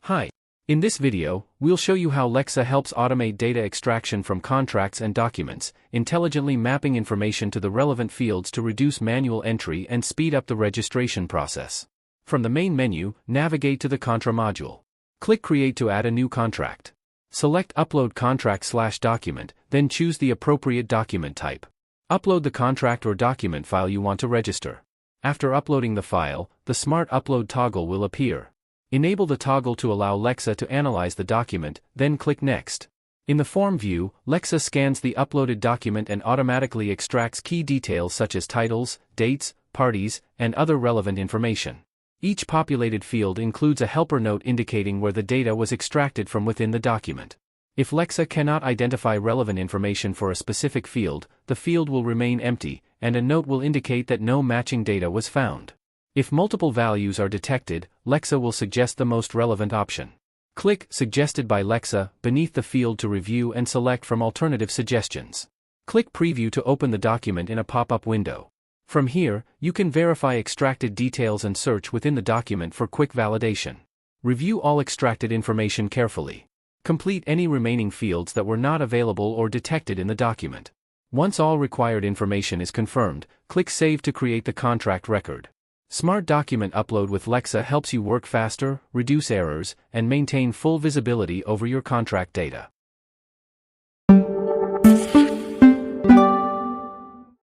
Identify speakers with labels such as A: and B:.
A: Hi. In this video, we'll show you how Lexa helps automate data extraction from contracts and documents, intelligently mapping information to the relevant fields to reduce manual entry and speed up the registration process. From the main menu, navigate to the Contra module. Click Create to add a new contract. Select Upload Contract/Document, then choose the appropriate document type. Upload the contract or document file you want to register. After uploading the file, the Smart Upload toggle will appear. Enable the toggle to allow Lexa to analyze the document, then click Next. In the Form view, Lexa scans the uploaded document and automatically extracts key details such as titles, dates, parties, and other relevant information. Each populated field includes a helper note indicating where the data was extracted from within the document. If Lexa cannot identify relevant information for a specific field, the field will remain empty, and a note will indicate that no matching data was found. If multiple values are detected, Lexa will suggest the most relevant option. Click Suggested by Lexa beneath the field to review and select from alternative suggestions. Click Preview to open the document in a pop-up window. From here, you can verify extracted details and search within the document for quick validation. Review all extracted information carefully. Complete any remaining fields that were not available or detected in the document. Once all required information is confirmed, click Save to create the contract record. Smart Document Upload with Lexa helps you work faster, reduce errors, and maintain full visibility over your contract data.